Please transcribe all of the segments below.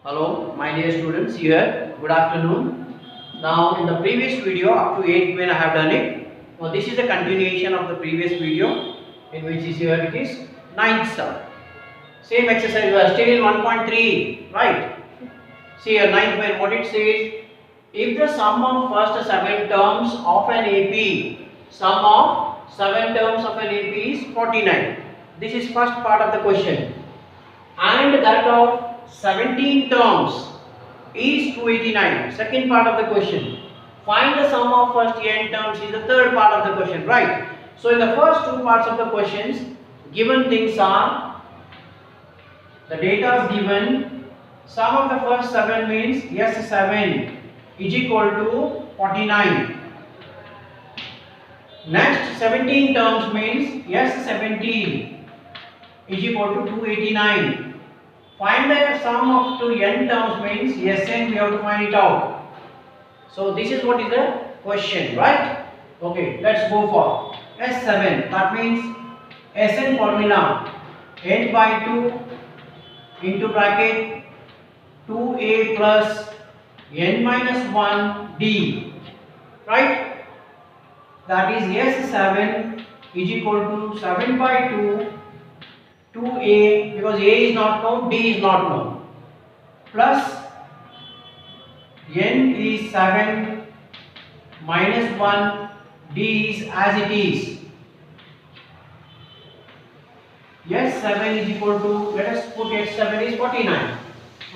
Hello, my dear students here. Good afternoon. Now, in the previous video, up to 8 when I have done it. Now, this is a continuation of the previous video, in which is here it is ninth sum. Same exercise. We are still in 1.3, right? See here, ninth one. What it says: if the sum of first 7 terms of an AP, sum of 7 terms of an AP is 49. This is first part of the question, and that of 17 terms is 289. Second part of the question. Find the sum of first n terms is the third part of the question, right? So in the first two parts of the questions, given things are, the data is given, sum of the first 7 means yes 7 is equal to 49. Next 17 terms means yes 17 is equal to 289. Find the sum of two n terms means Sn, we have to find it out. So this is what is the question, right? Okay, let's go for S7. That means Sn formula n by 2 into bracket 2a plus n minus 1 d, right? That is S7 is equal to 7 by 2 2a, because a is not known, d is not known, plus n is 7 minus 1, d is as it is. Yes, 7 is equal to, let us put it, 7 is 49.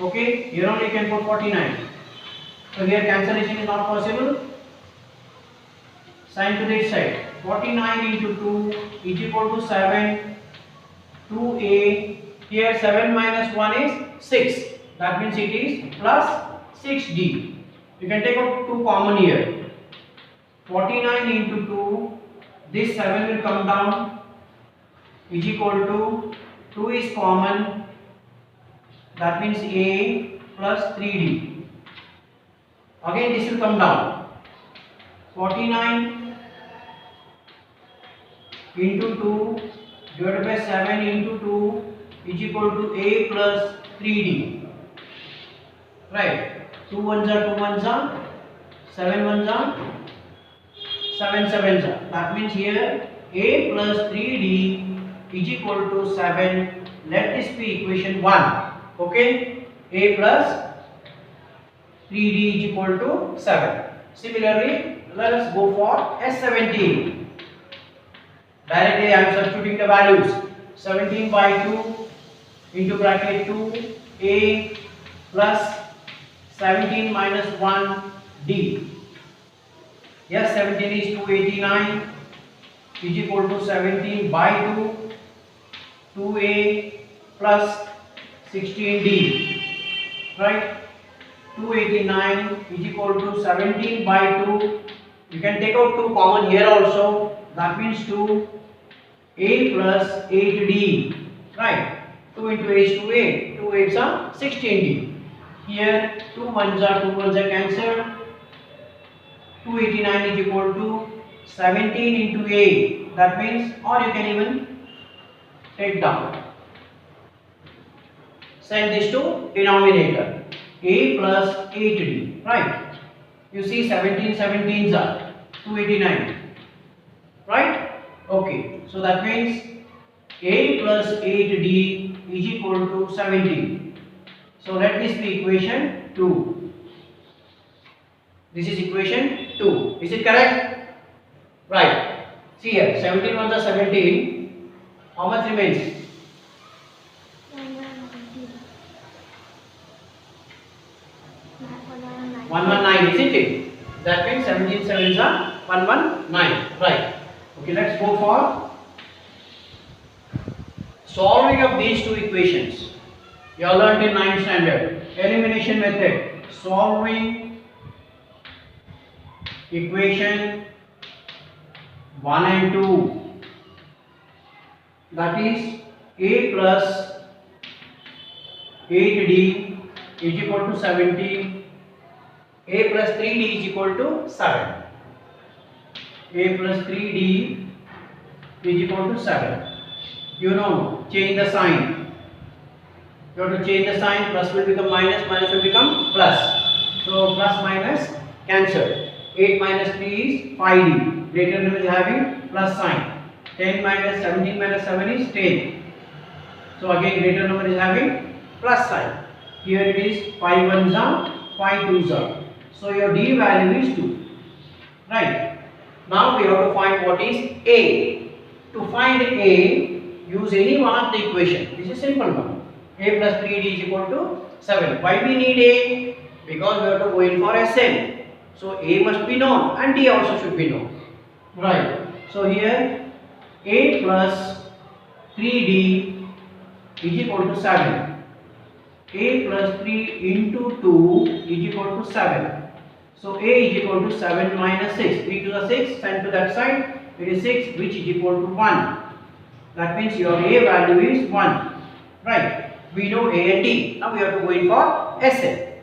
Okay, here only you can put 49. So here cancellation is not possible. Sign to this side. 49 into 2 is equal to 7. 2a, here 7 minus 1 is 6, that means it is plus 6d. You can take out 2 common here. 49 into 2, this 7 will come down, is equal to 2 is common, that means a plus 3d. Again this will come down. 49 into 2 divided by 7 into 2 is equal to a plus 3d, right? 2 ones are 2 ones are, 7 ones are 7 sevens are, that means here a plus 3d is equal to 7. Let this be equation 1. Okay, a plus 3d is equal to 7. Similarly, let us go for S17. Directly I am substituting the values. 17 by 2 into bracket 2a plus 17 minus 1 d. Yes, 17 is 289 is equal to 17 by 2 2a plus 16d, right? 289 is equal to 17 by 2. You can take out 2 common here also, that means 2 a plus 8d, right? 2 into a is 2a, 2 8s are 16d. Here 2 ones are 2 ones are cancelled. 289 is equal to 17 into a, that means, or you can even take down. Send this to denominator, a plus 8d, right? You see 17 17s are 289, right? Okay, so that means a plus 8d is equal to 17. So let this be equation 2. This is equation 2. Is it correct? Right. See here, 17 ones are 17. How much remains? 119, isn't it? That means 17 sevens are 119. Right. Okay, let's go for solving of these two equations. You all learned in 9th standard. Elimination method. Solving equation 1 and 2. That is a plus 8d is equal to 17. A plus 3d is equal to 7. A plus 3d is equal to 7. You know, change the sign. You have to change the sign. Plus will become minus, minus will become plus. So plus minus cancel. 8 minus 3 is 5d. Greater number is having plus sign. 10 minus 17 minus 7 is 10. So again greater number is having plus sign. Here it is 5 ones are, 5 twos are. So your d value is 2. Right. Now we have to find what is a. To find a, use any one of the equation. This is simple one. A plus 3d is equal to 7. Why we need a? Because we have to go in for Sn. So a must be known and d also should be known. Right. So here a plus 3d is equal to 7. A plus 3 into 2 is equal to 7. So a is equal to 7 minus 6. 3 to the 6, send to that side. It is 6, which is equal to 1. That means your a value is 1. Right. We know a and d. Now we have to go in for Sn.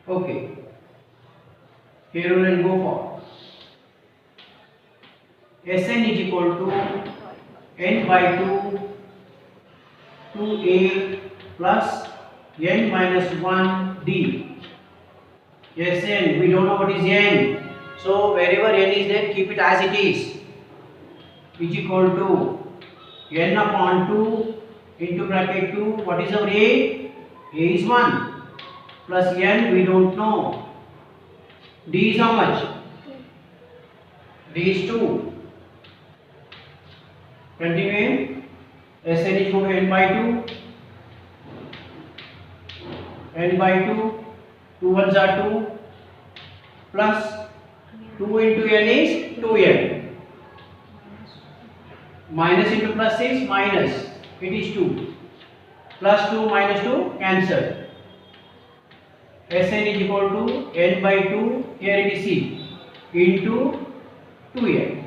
Okay. Here we will go for Sn is equal to n by 2 2a plus n minus 1 d. Sn, we don't know what is n. So wherever n is there, keep it as it is equal to n upon 2 into bracket 2. What is our a? A is 1 plus n we don't know. D is how much? D is 2. Continuing. Sn is equal to n by 2. N by 2. 2 ones are 2 plus 2 into n is 2n. Minus into plus is minus. It is 2. Plus 2 minus 2 cancel. Sn is equal to n by 2. Here it is c into 2n.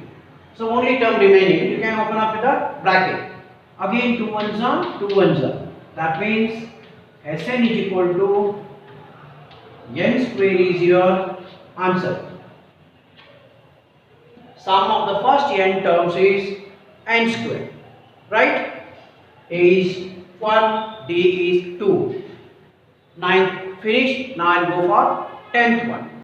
So only term remaining. You can open up with a bracket. Again 2 ones are 2 ones are. That means Sn is equal to n square is your answer. Sum of the first n terms is n square. Right? A is 1, D is 2. 9th finished. Now I'll go for 10th one.